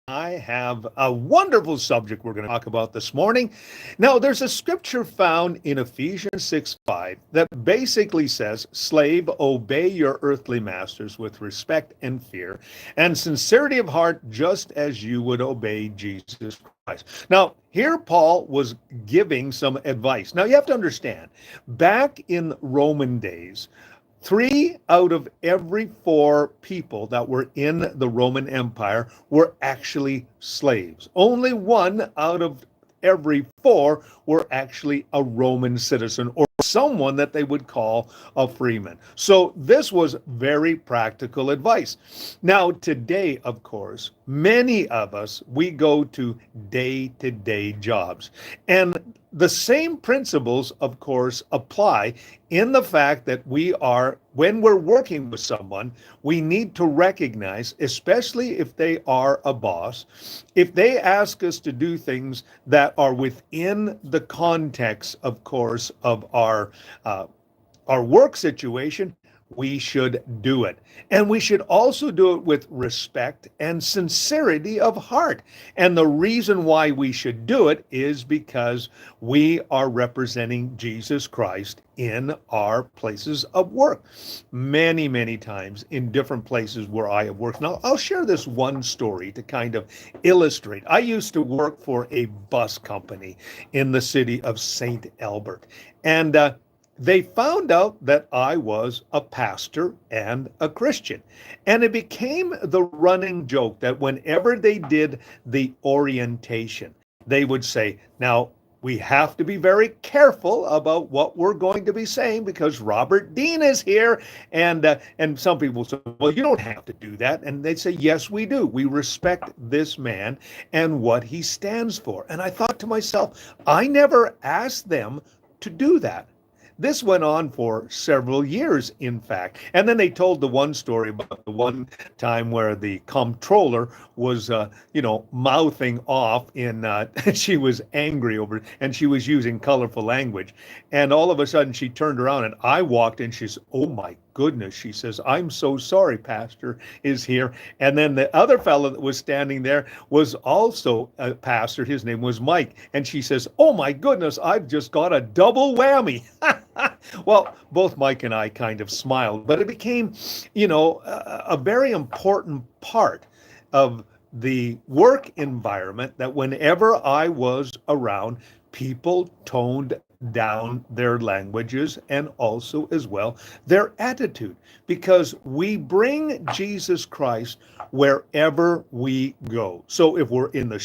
I have a wonderful subject we're going to talk about this morning. Now, there's a scripture found in Ephesians 6:5 that basically says, "Slave, obey your earthly masters with respect and fear and sincerity of heart, just as you would obey Jesus Christ." Now, here Paul was giving some advice. Now, you have to understand, back in Roman days, three out of every four people that were in the Roman Empire were actually slaves. Only one out of every four were actually a Roman citizen or someone that they would call a freeman. So this was very practical advice. Now, today, of course, many of us, we go to day-to-day jobs. And the same principles, of course, apply in the fact that when we're working with someone, we need to recognize, especially if they are a boss, if they ask us to do things that are within the context, of course, of our work situation, we should do it. And we should also do it with respect and sincerity of heart. And the reason why we should do it is because we are representing Jesus Christ in our places of work. Many, many times in different places where I have worked. Now, I'll share this one story to kind of illustrate. I used to work for a bus company in the city of St. Albert. And they found out that I was a pastor and a Christian. And it became the running joke that whenever they did the orientation, they would say, "Now, we have to be very careful about what we're going to be saying because Robert Dean is here." And some people say, "Well, you don't have to do that." And they say, "Yes, we do. We respect this man and what he stands for." And I thought to myself, I never asked them to do that. This went on for several years, in fact. And then they told the one story about the one time where the comptroller was, mouthing off she was angry over it, and she was using colorful language. And all of a sudden she turned around and I walked in. She says, "Oh my goodness," she says, "I'm so sorry, Pastor is here." And then the other fellow that was standing there was also a pastor. His name was Mike. And she says, "Oh my goodness, I've just got a double whammy." Well, both Mike and I kind of smiled, but it became, a very important part of the work environment that whenever I was around, people toned down their languages and also as well their attitude, because we bring Jesus Christ wherever we go. So if we're in the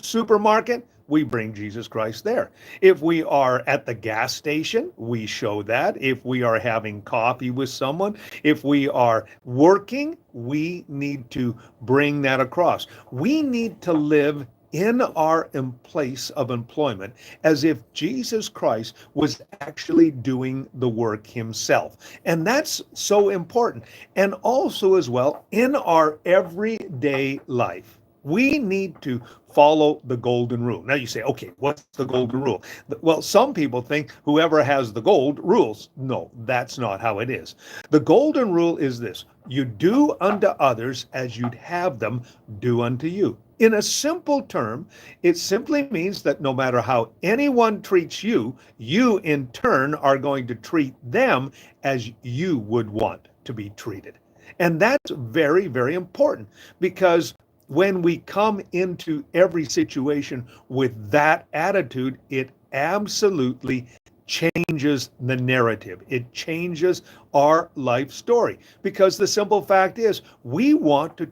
supermarket, we bring Jesus Christ there. If we are at the gas station, we show that. If we are having coffee with someone, if we are working, we need to bring that across. We need to live in our place of employment as if Jesus Christ was actually doing the work himself. And that's so important. And also as well, in our everyday life, we need to follow the golden rule. Now you say, okay, what's the golden rule? Well, some people think whoever has the gold rules. No, that's not how it is. The golden rule is this: you do unto others as you'd have them do unto you. In a simple term, it simply means that no matter how anyone treats you, you in turn are going to treat them as you would want to be treated. And that's very, very important, because when we come into every situation with that attitude, it absolutely changes the narrative. It changes our life story, because the simple fact is we want to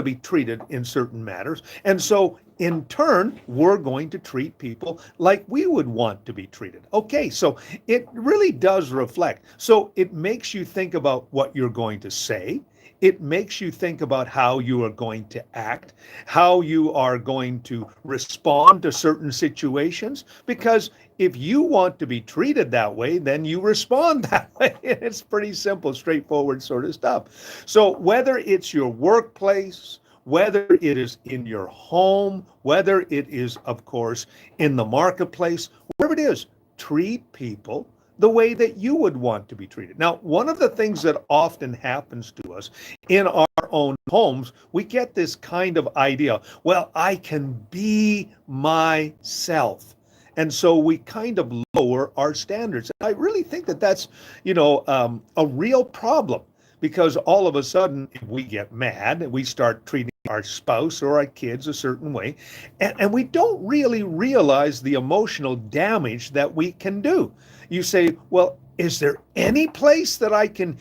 be treated in certain matters. And so in turn, we're going to treat people like we would want to be treated. Okay, so it really does reflect. So it makes you think about what you're going to say. It makes you think about how you are going to act, how you are going to respond to certain situations. Because if you want to be treated that way, then you respond that way. It's pretty simple, straightforward sort of stuff. So whether it's your workplace, whether it is in your home, whether it is, of course, in the marketplace, wherever it is, treat people the way that you would want to be treated. Now, one of the things that often happens to us in our own homes, we get this kind of idea, well, I can be myself. And so we kind of lower our standards. I really think that that's, a real problem, because all of a sudden, if we get mad and we start treating our spouse or our kids a certain way, and we don't really realize the emotional damage that we can do. You say, well, is there any place that I can,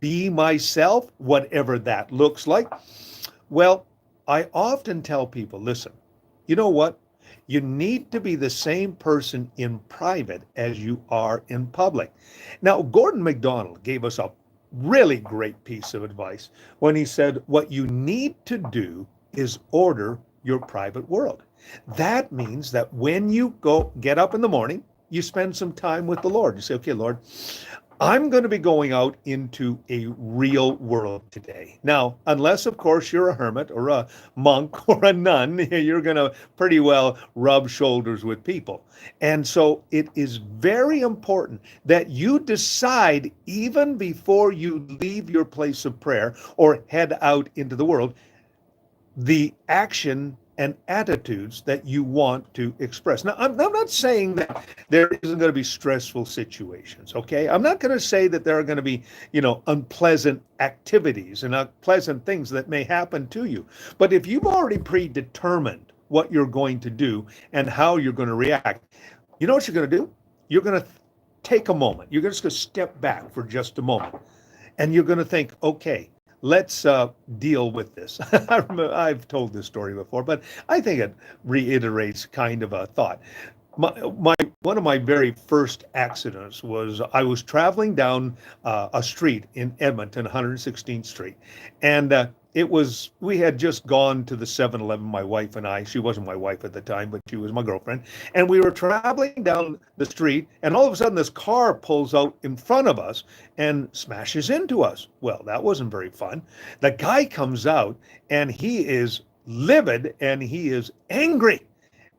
be myself, whatever that looks like? Well, I often tell people, listen, you know what? You need to be the same person in private as you are in public. Now, Gordon MacDonald gave us a really great piece of advice when he said, what you need to do is order your private world. That means that when you get up in the morning, you spend some time with the Lord. You say, okay, Lord, I'm going to be going out into a real world today. Now, unless, of course, you're a hermit or a monk or a nun, you're going to pretty well rub shoulders with people. And so it is very important that you decide, even before you leave your place of prayer or head out into the world, the action and attitudes that you want to express. Now, I'm not saying that there isn't going to be stressful situations, okay? I'm not going to say that there are going to be, unpleasant activities and unpleasant things that may happen to you. But if you've already predetermined what you're going to do and how you're going to react, you know what you're going to do? You're going to take a moment. You're just going to step back for just a moment. And you're going to think, okay, let's deal with this. I've told this story before, but I think it reiterates kind of a thought. One of my very first accidents was I was traveling down a street in Edmonton, 116th Street, and we had just gone to the 7-Eleven, my wife and I. She wasn't my wife at the time, but she was my girlfriend. And we were traveling down the street, and all of a sudden this car pulls out in front of us and smashes into us. Well, that wasn't very fun. The guy comes out, and he is livid, and he is angry.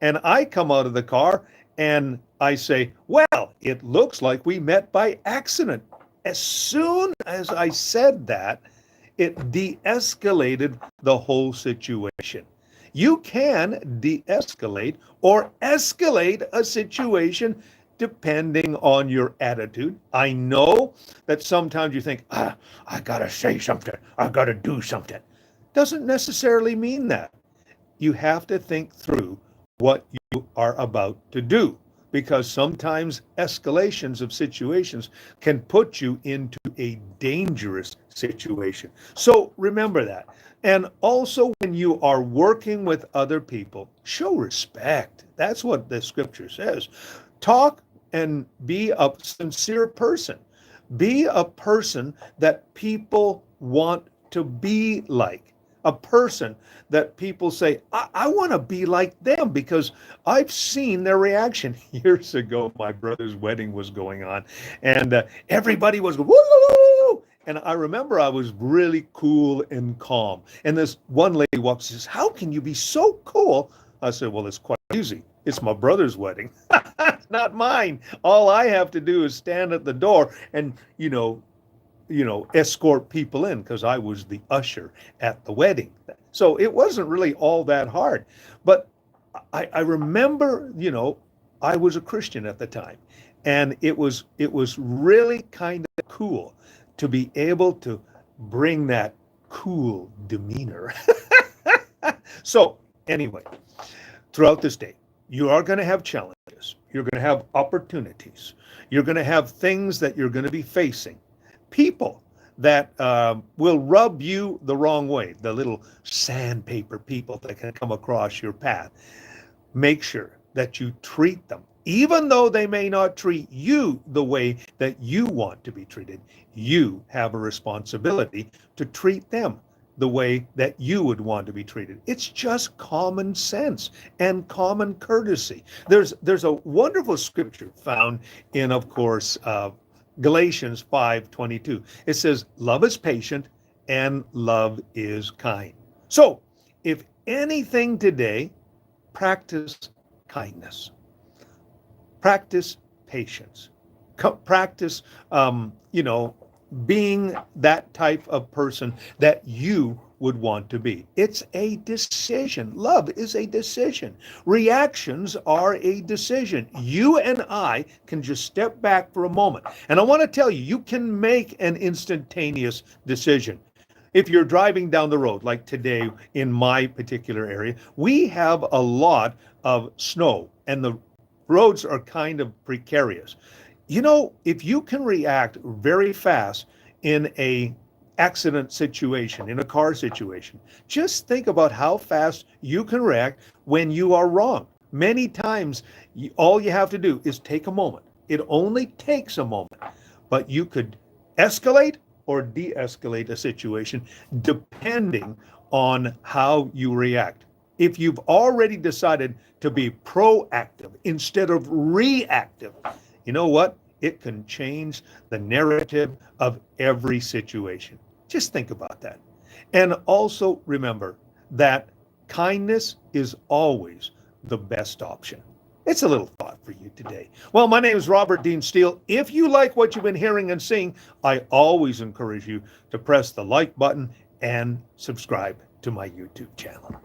And I come out of the car, and I say, well, it looks like we met by accident. As soon as I said that, it de-escalated the whole situation. You can de-escalate or escalate a situation depending on your attitude. I know that sometimes you think, I gotta say something, I gotta do something. Doesn't necessarily mean that. You have to think through what you are about to do, because sometimes escalations of situations can put you into a dangerous situation. So remember that. And also, when you are working with other people, show respect. That's what the scripture says. Talk and be a sincere person. Be a person that people want to be like. A person that people say, I want to be like them, because I've seen their reaction. Years ago, my brother's wedding was going on, and everybody was going, woo! And I remember I was really cool and calm. And this one lady walks and says, how can you be so cool? I said, well, it's quite easy. It's my brother's wedding. It's not mine. All I have to do is stand at the door and, escort people in, because I was the usher at the wedding. So it wasn't really all that hard. But I remember, I was a Christian at the time, and it was really kind of cool to be able to bring that cool demeanor. So anyway, throughout this day, you are going to have challenges. You're going to have opportunities. You're going to have things that you're going to be facing. People that will rub you the wrong way, the little sandpaper people that can come across your path. Make sure that you treat them, even though they may not treat you the way that you want to be treated. You have a responsibility to treat them the way that you would want to be treated. It's just common sense and common courtesy. There's a wonderful scripture found in, of course, Galatians 5:22. It says, love is patient and love is kind. So, if anything today, practice kindness. Practice patience. practice, you know, being that type of person that you would want to be. It's a decision. Love is a decision. Reactions are a decision. You and I can just step back for a moment. And I want to tell you, you can make an instantaneous decision. If you're driving down the road, like today in my particular area, we have a lot of snow and the roads are kind of precarious. You know, if you can react very fast in a accident situation, in a car situation, just think about how fast you can react when you are wrong. Many times, all you have to do is take a moment. It only takes a moment, but you could escalate or de-escalate a situation depending on how you react. If you've already decided to be proactive instead of reactive, you know what? It can change the narrative of every situation. Just think about that. And also remember that kindness is always the best option. It's a little thought for you today. Well, my name is Robert Dean Steele. If you like what you've been hearing and seeing, I always encourage you to press the like button and subscribe to my YouTube channel.